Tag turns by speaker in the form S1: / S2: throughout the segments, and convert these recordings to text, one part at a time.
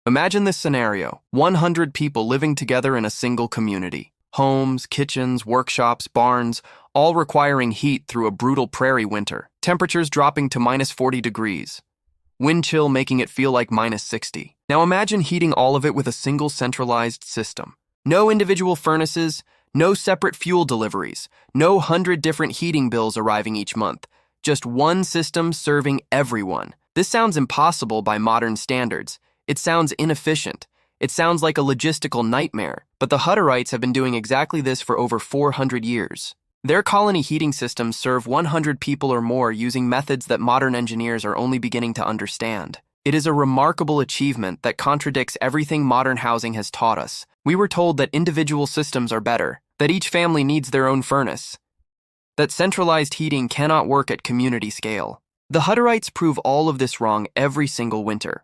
S1: Imagine this scenario: 100 people living together in a single community. Homes, kitchens, workshops, barns, all requiring heat through a brutal prairie winter. Temperatures dropping to -40 degrees. Wind chill making it feel like -60. Now imagine heating all of it with a single centralized system. No individual furnaces, no separate fuel deliveries, no 100 different heating bills arriving each month. Just one system serving everyone. This sounds impossible by modern standards. It sounds inefficient. It sounds like a logistical nightmare. But the Hutterites have been doing exactly this for over 400 years. Their colony heating systems serve 100 people or more using methods that modern engineers are only beginning to understand. It is a remarkable achievement that contradicts everything modern housing has taught us. We were told that individual systems are better, that each family needs their own furnace, that centralized heating cannot work at community scale. The Hutterites prove all of this wrong every single winter.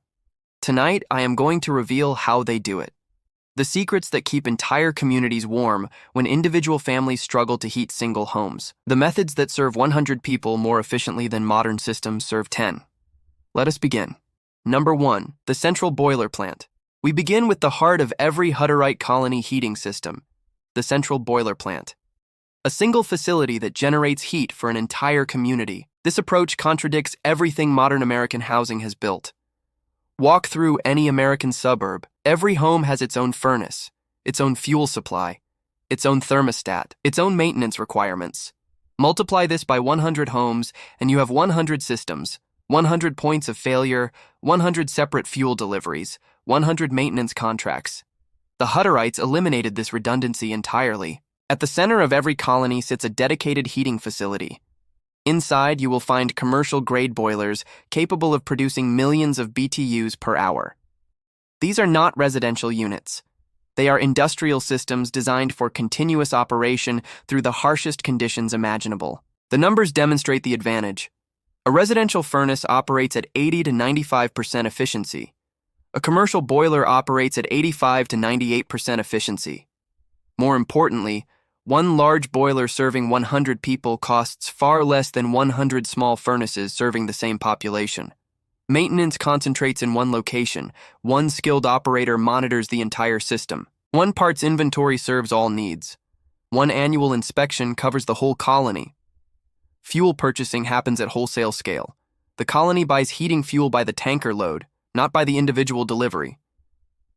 S1: Tonight, I am going to reveal how they do it. The secrets that keep entire communities warm when individual families struggle to heat single homes. The methods that serve 100 people more efficiently than modern systems serve 10. Let us begin. Number 1. The central boiler plant. We begin with the heart of every Hutterite colony heating system, the central boiler plant. A single facility that generates heat for an entire community. This approach contradicts everything modern American housing has built. Walk through any American suburb. Every home has its own furnace, its own fuel supply, its own thermostat, its own maintenance requirements. Multiply this by 100 homes, and you have 100 systems, 100 points of failure, 100 separate fuel deliveries, 100 maintenance contracts. The Hutterites eliminated this redundancy entirely. At the center of every colony sits a dedicated heating facility. Inside, you will find commercial-grade boilers capable of producing millions of BTUs per hour. These are not residential units. They are industrial systems designed for continuous operation through the harshest conditions imaginable. The numbers demonstrate the advantage. A residential furnace operates at 80 to 95% efficiency. A commercial boiler operates at 85 to 98% efficiency. More importantly, one large boiler serving 100 people costs far less than 100 small furnaces serving the same population. Maintenance concentrates in one location. One skilled operator monitors the entire system. One parts inventory serves all needs. One annual inspection covers the whole colony. Fuel purchasing happens at wholesale scale. The colony buys heating fuel by the tanker load, not by the individual delivery.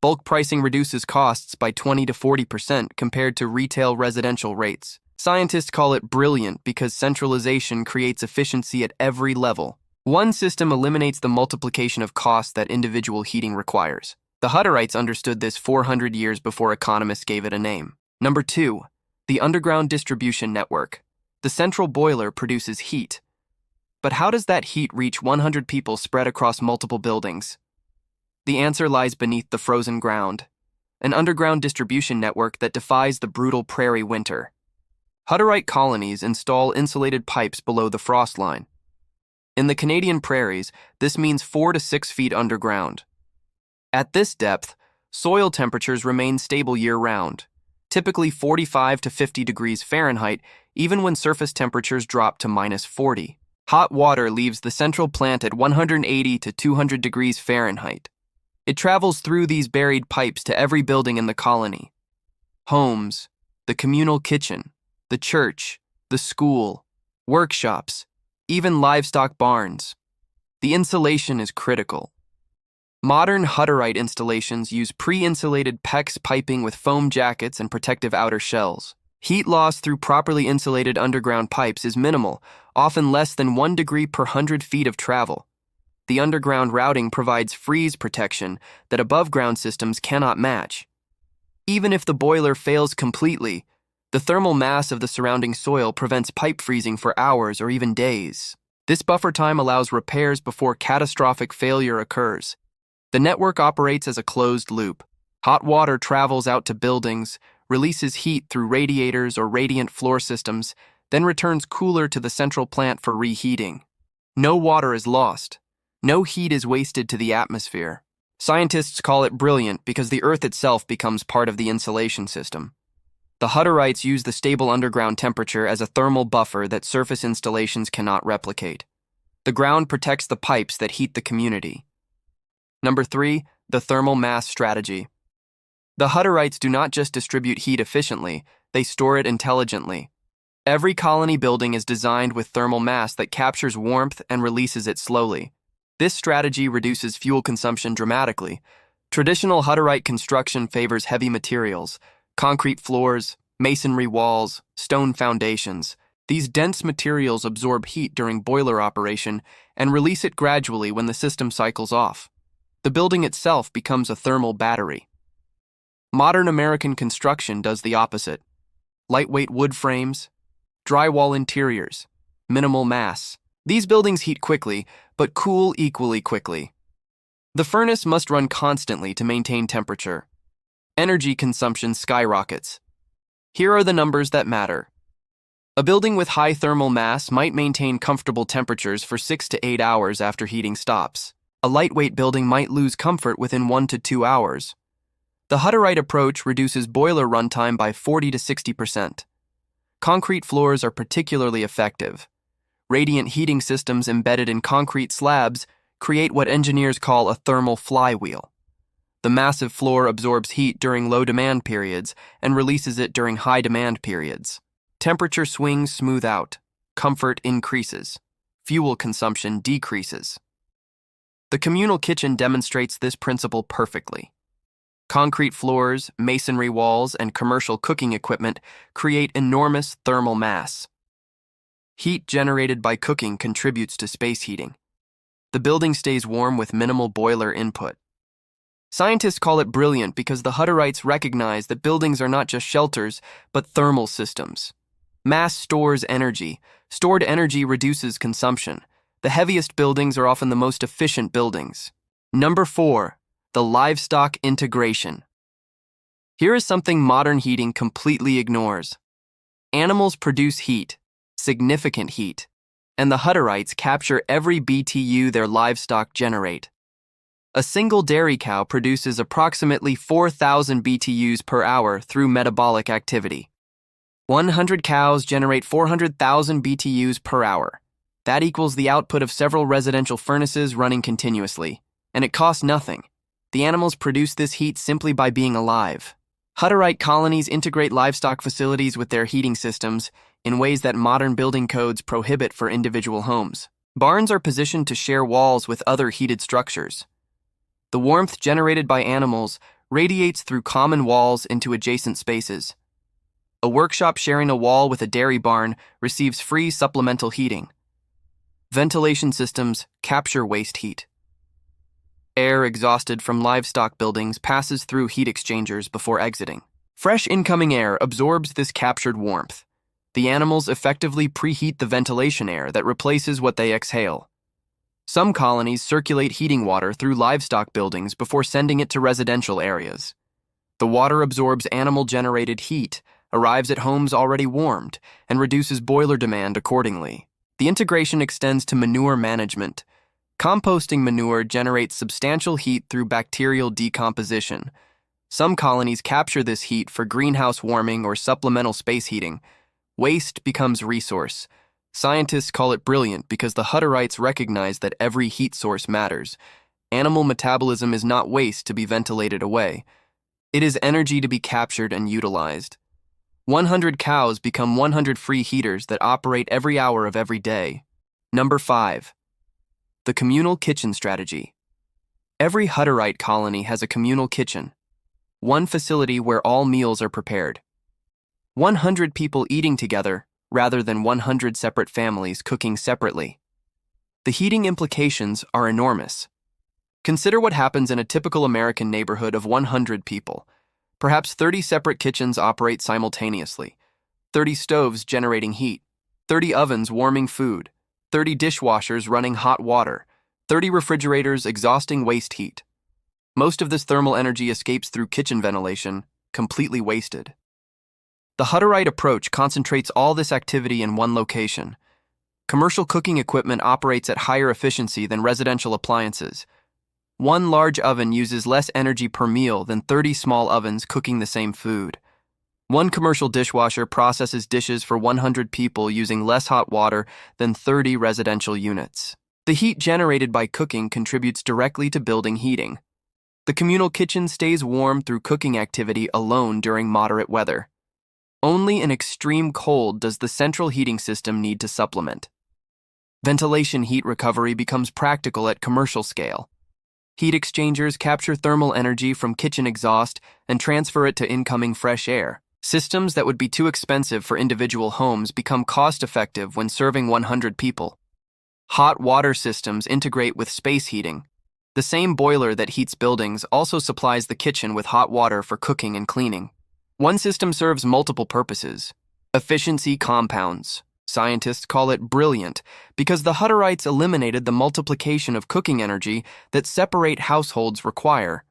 S1: Bulk pricing reduces costs by 20 to 40% compared to retail residential rates. Scientists call it brilliant because centralization creates efficiency at every level. One system eliminates the multiplication of costs that individual heating requires. The Hutterites understood this 400 years before economists gave it a name. Number 2. The underground distribution network. The central boiler produces heat. But how does that heat reach 100 people spread across multiple buildings? The answer lies beneath the frozen ground, an underground distribution network that defies the brutal prairie winter. Hutterite colonies install insulated pipes below the frost line. In the Canadian prairies, this means 4 to 6 feet underground. At this depth, soil temperatures remain stable year-round, typically 45 to 50 degrees Fahrenheit, even when surface temperatures drop to -40. Hot water leaves the central plant at 180 to 200 degrees Fahrenheit. It travels through these buried pipes to every building in the colony. Homes, the communal kitchen, the church, the school, workshops, even livestock barns. The insulation is critical. Modern Hutterite installations use pre-insulated PEX piping with foam jackets and protective outer shells. Heat loss through properly insulated underground pipes is minimal, often less than 1 degree per 100 feet of travel. The underground routing provides freeze protection that above-ground systems cannot match. Even if the boiler fails completely, the thermal mass of the surrounding soil prevents pipe freezing for hours or even days. This buffer time allows repairs before catastrophic failure occurs. The network operates as a closed loop. Hot water travels out to buildings, releases heat through radiators or radiant floor systems, then returns cooler to the central plant for reheating. No water is lost. No heat is wasted to the atmosphere. Scientists call it brilliant because the Earth itself becomes part of the insulation system. The Hutterites use the stable underground temperature as a thermal buffer that surface installations cannot replicate. The ground protects the pipes that heat the community. Number 3, The thermal mass strategy. The Hutterites do not just distribute heat efficiently, they store it intelligently. Every colony building is designed with thermal mass that captures warmth and releases it slowly. This strategy reduces fuel consumption dramatically. Traditional Hutterite construction favors heavy materials, concrete floors, masonry walls, stone foundations. These dense materials absorb heat during boiler operation and release it gradually when the system cycles off. The building itself becomes a thermal battery. Modern American construction does the opposite. Lightweight wood frames, drywall interiors, minimal mass. These buildings heat quickly, but cool equally quickly. The furnace must run constantly to maintain temperature. Energy consumption skyrockets. Here are the numbers that matter. A building with high thermal mass might maintain comfortable temperatures for 6 to 8 hours after heating stops. A lightweight building might lose comfort within 1 to 2 hours. The Hutterite approach reduces boiler runtime by 40 to 60%. Concrete floors are particularly effective. Radiant heating systems embedded in concrete slabs create what engineers call a thermal flywheel. The massive floor absorbs heat during low demand periods and releases it during high demand periods. Temperature swings smooth out. Comfort increases. Fuel consumption decreases. The communal kitchen demonstrates this principle perfectly. Concrete floors, masonry walls, and commercial cooking equipment create enormous thermal mass. Heat generated by cooking contributes to space heating. The building stays warm with minimal boiler input. Scientists call it brilliant because the Hutterites recognize that buildings are not just shelters, but thermal systems. Mass stores energy. Stored energy reduces consumption. The heaviest buildings are often the most efficient buildings. Number 4. The livestock integration. Here is something modern heating completely ignores. Animals produce heat, significant heat, and the Hutterites capture every BTU their livestock generate. A single dairy cow produces approximately 4,000 BTUs per hour through metabolic activity. 100 cows generate 400,000 BTUs per hour. That equals the output of several residential furnaces running continuously, and it costs nothing. The animals produce this heat simply by being alive. Hutterite colonies integrate livestock facilities with their heating systems in ways that modern building codes prohibit for individual homes. Barns are positioned to share walls with other heated structures. The warmth generated by animals radiates through common walls into adjacent spaces. A workshop sharing a wall with a dairy barn receives free supplemental heating. Ventilation systems capture waste heat. Air exhausted from livestock buildings passes through heat exchangers before exiting. Fresh incoming air absorbs this captured warmth. The animals effectively preheat the ventilation air that replaces what they exhale. Some colonies circulate heating water through livestock buildings before sending it to residential areas. The water absorbs animal-generated heat, arrives at homes already warmed, and reduces boiler demand accordingly. The integration extends to manure management. Composting manure generates substantial heat through bacterial decomposition. Some colonies capture this heat for greenhouse warming or supplemental space heating. Waste becomes resource. Scientists call it brilliant because the Hutterites recognize that every heat source matters. Animal metabolism is not waste to be ventilated away. It is energy to be captured and utilized. 100 cows become 100 free heaters that operate every hour of every day. Number 5. The communal kitchen strategy. Every Hutterite colony has a communal kitchen, one facility where all meals are prepared. 100 people eating together rather than 100 separate families cooking separately. The heating implications are enormous. Consider what happens in a typical American neighborhood of 100 people. Perhaps 30 separate kitchens operate simultaneously, 30 stoves generating heat, 30 ovens warming food, 30 dishwashers running hot water, 30 refrigerators exhausting waste heat. Most of this thermal energy escapes through kitchen ventilation, completely wasted. The Hutterite approach concentrates all this activity in one location. Commercial cooking equipment operates at higher efficiency than residential appliances. One large oven uses less energy per meal than 30 small ovens cooking the same food. One commercial dishwasher processes dishes for 100 people using less hot water than 30 residential units. The heat generated by cooking contributes directly to building heating. The communal kitchen stays warm through cooking activity alone during moderate weather. Only in extreme cold does the central heating system need to supplement. Ventilation heat recovery becomes practical at commercial scale. Heat exchangers capture thermal energy from kitchen exhaust and transfer it to incoming fresh air. Systems that would be too expensive for individual homes become cost-effective when serving 100 people. Hot water systems integrate with space heating. The same boiler that heats buildings also supplies the kitchen with hot water for cooking and cleaning. One system serves multiple purposes. Efficiency compounds. Scientists call it brilliant because the Hutterites eliminated the multiplication of cooking energy that separate households require.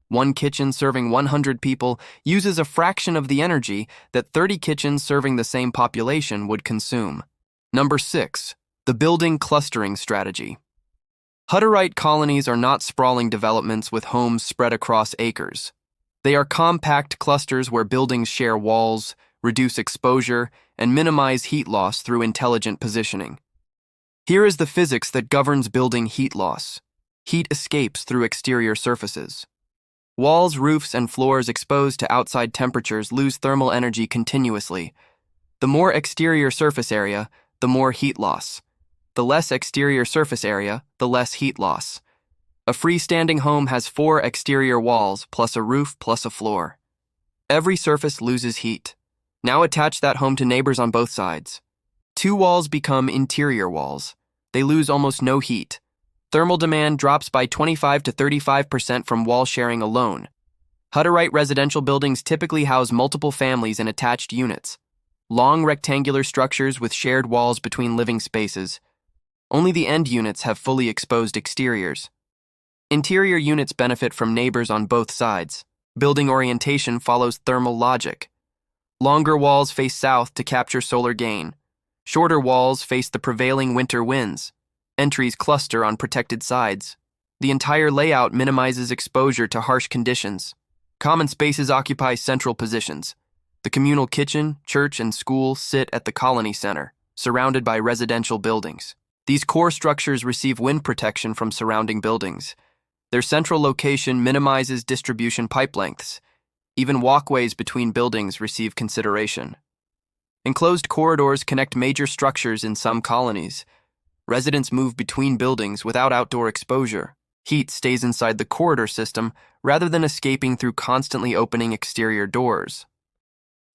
S1: One kitchen serving 100 people uses a fraction of the energy that 30 kitchens serving the same population would consume. Number 6. The building clustering strategy. Hutterite colonies are not sprawling developments with homes spread across acres. They are compact clusters where buildings share walls, reduce exposure, and minimize heat loss through intelligent positioning. Here is the physics that governs building heat loss. Heat escapes through exterior surfaces. Walls, roofs, and floors exposed to outside temperatures lose thermal energy continuously. The more exterior surface area, the more heat loss. The less exterior surface area, the less heat loss. A freestanding home has 4 exterior walls plus a roof plus a floor. Every surface loses heat. Now attach that home to neighbors on both sides. 2 walls become interior walls. They lose almost no heat. Thermal demand drops by 25 to 35% from wall sharing alone. Hutterite residential buildings typically house multiple families in attached units. Long rectangular structures with shared walls between living spaces. Only the end units have fully exposed exteriors. Interior units benefit from neighbors on both sides. Building orientation follows thermal logic. Longer walls face south to capture solar gain. Shorter walls face the prevailing winter winds. Entries cluster on protected sides. The entire layout minimizes exposure to harsh conditions. Common spaces occupy central positions. The communal kitchen, church, and school sit at the colony center, surrounded by residential buildings. These core structures receive wind protection from surrounding buildings. Their central location minimizes distribution pipe lengths. Even walkways between buildings receive consideration. Enclosed corridors connect major structures in some colonies. Residents move between buildings without outdoor exposure. Heat stays inside the corridor system rather than escaping through constantly opening exterior doors.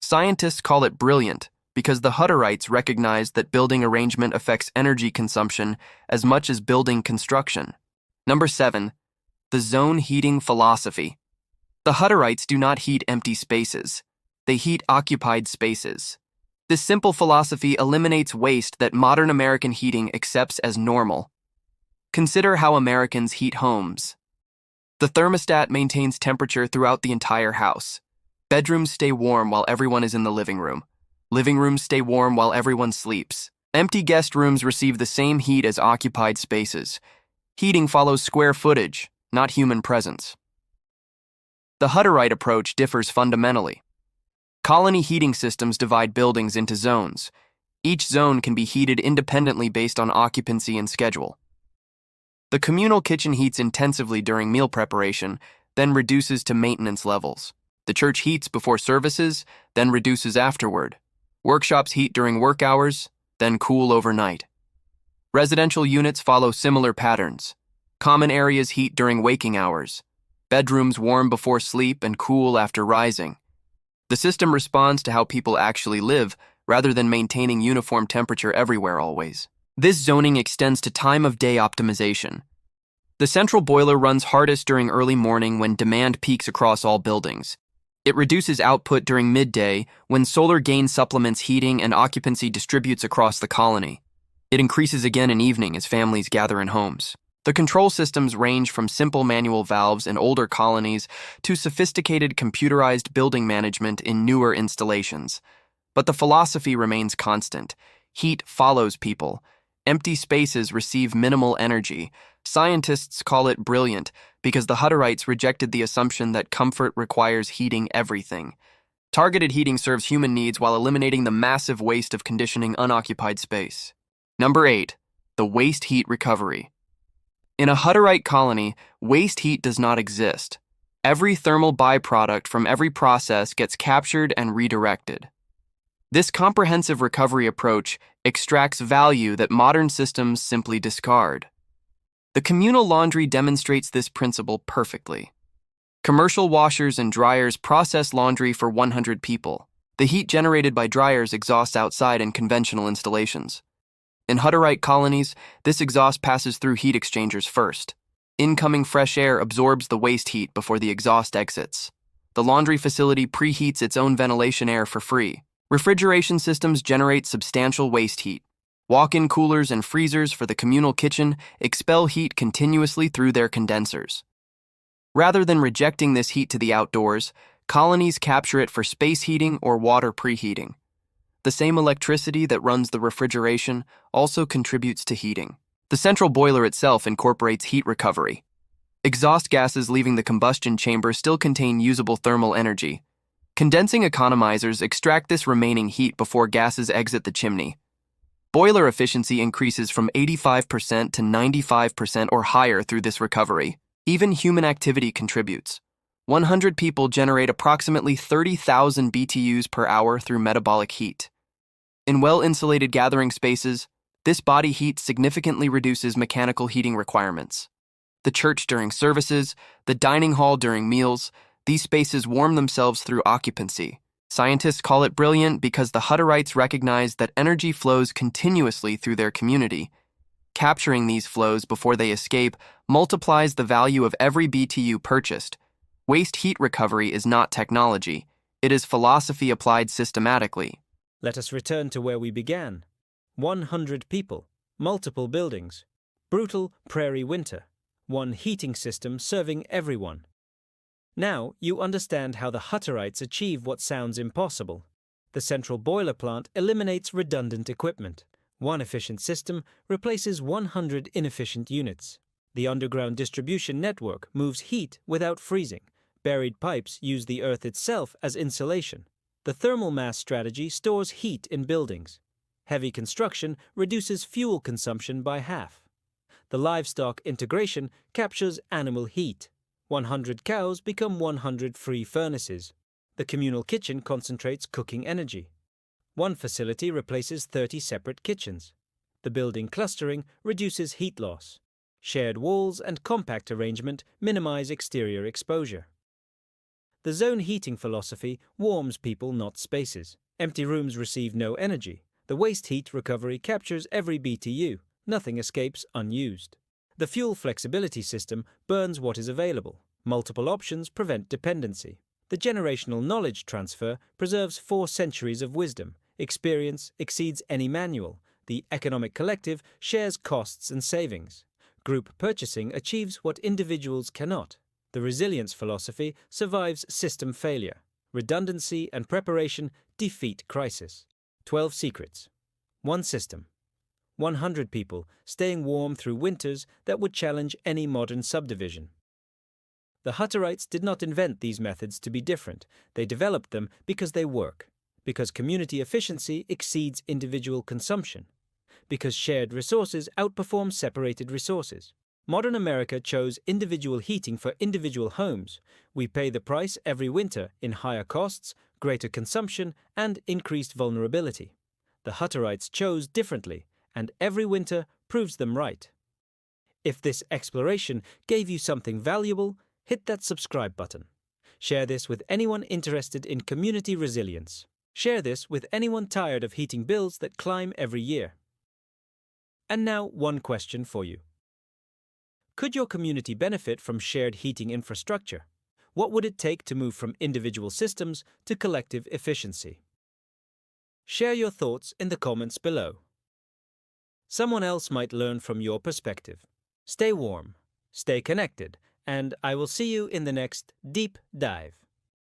S1: Scientists call it brilliant because the Hutterites recognized that building arrangement affects energy consumption as much as building construction. Number 7. The zone heating philosophy. The Hutterites do not heat empty spaces. They heat occupied spaces. This simple philosophy eliminates waste that modern American heating accepts as normal. Consider how Americans heat homes. The thermostat maintains temperature throughout the entire house. Bedrooms stay warm while everyone is in the living room. Living rooms stay warm while everyone sleeps. Empty guest rooms receive the same heat as occupied spaces. Heating follows square footage, not human presence. The Hutterite approach differs fundamentally. Colony heating systems divide buildings into zones. Each zone can be heated independently based on occupancy and schedule. The communal kitchen heats intensively during meal preparation, then reduces to maintenance levels. The church heats before services, then reduces afterward. Workshops heat during work hours, then cool overnight. Residential units follow similar patterns. Common areas heat during waking hours. Bedrooms warm before sleep and cool after rising. The system responds to how people actually live rather than maintaining uniform temperature everywhere always. This zoning extends to time of day optimization. The central boiler runs hardest during early morning when demand peaks across all buildings. It reduces output during midday when solar gain supplements heating and occupancy distributes across the colony. It increases again in evening as families gather in homes. The control systems range from simple manual valves in older colonies to sophisticated computerized building management in newer installations. But the philosophy remains constant. Heat follows people. Empty spaces receive minimal energy. Scientists call it brilliant because the Hutterites rejected the assumption that comfort requires heating everything. Targeted heating serves human needs while eliminating the massive waste of conditioning unoccupied space. Number 8. The waste heat recovery. In a Hutterite colony, waste heat does not exist. Every thermal byproduct from every process gets captured and redirected. This comprehensive recovery approach extracts value that modern systems simply discard. The communal laundry demonstrates this principle perfectly. Commercial washers and dryers process laundry for 100 people. The heat generated by dryers exhausts outside in conventional installations. In Hutterite colonies, this exhaust passes through heat exchangers first. Incoming fresh air absorbs the waste heat before the exhaust exits. The laundry facility preheats its own ventilation air for free. Refrigeration systems generate substantial waste heat. Walk-in coolers and freezers for the communal kitchen expel heat continuously through their condensers. Rather than rejecting this heat to the outdoors, colonies capture it for space heating or water preheating. The same electricity that runs the refrigeration also contributes to heating. The central boiler itself incorporates heat recovery. Exhaust gases leaving the combustion chamber still contain usable thermal energy. Condensing economizers extract this remaining heat before gases exit the chimney. Boiler efficiency increases from 85% to 95% or higher through this recovery. Even human activity contributes. 100 people generate approximately 30,000 BTUs per hour through metabolic heat. In well-insulated gathering spaces, this body heat significantly reduces mechanical heating requirements. The church during services, the dining hall during meals, these spaces warm themselves through occupancy. Scientists call it brilliant because the Hutterites recognize that energy flows continuously through their community. Capturing these flows before they escape multiplies the value of every BTU purchased. Waste heat recovery is not technology. It is philosophy applied systematically.
S2: Let us return to where we began. 100 people, multiple buildings, brutal prairie winter, one heating system serving everyone. Now you understand how the Hutterites achieve what sounds impossible. The central boiler plant eliminates redundant equipment. One efficient system replaces 100 inefficient units. The underground distribution network moves heat without freezing. Buried pipes use the earth itself as insulation. The thermal mass strategy stores heat in buildings. Heavy construction reduces fuel consumption by half. The livestock integration captures animal heat. 100 cows become 100 free furnaces. The communal kitchen concentrates cooking energy. One facility replaces 30 separate kitchens. The building clustering reduces heat loss. Shared walls and compact arrangement minimize exterior exposure. The zone heating philosophy warms people, not spaces. Empty rooms receive no energy. The waste heat recovery captures every BTU. Nothing escapes unused. The fuel flexibility system burns what is available. Multiple options prevent dependency. The generational knowledge transfer preserves 4 centuries of wisdom. Experience exceeds any manual. The economic collective shares costs and savings. Group purchasing achieves what individuals cannot. The resilience philosophy survives system failure. Redundancy and preparation defeat crisis. 12 secrets. One system. 100 people staying warm through winters that would challenge any modern subdivision. The Hutterites did not invent these methods to be different. They developed them because they work. Because community efficiency exceeds individual consumption. Because shared resources outperform separated resources. Modern America chose individual heating for individual homes. We pay the price every winter in higher costs, greater consumption, and increased vulnerability. The Hutterites chose differently, and every winter proves them right. If this exploration gave you something valuable, hit that subscribe button. Share this with anyone interested in community resilience. Share this with anyone tired of heating bills that climb every year. And now, one question for you. Could your community benefit from shared heating infrastructure? What would it take to move from individual systems to collective efficiency? Share your thoughts in the comments below. Someone else might learn from your perspective. Stay warm, stay connected, and I will see you in the next Deep Dive.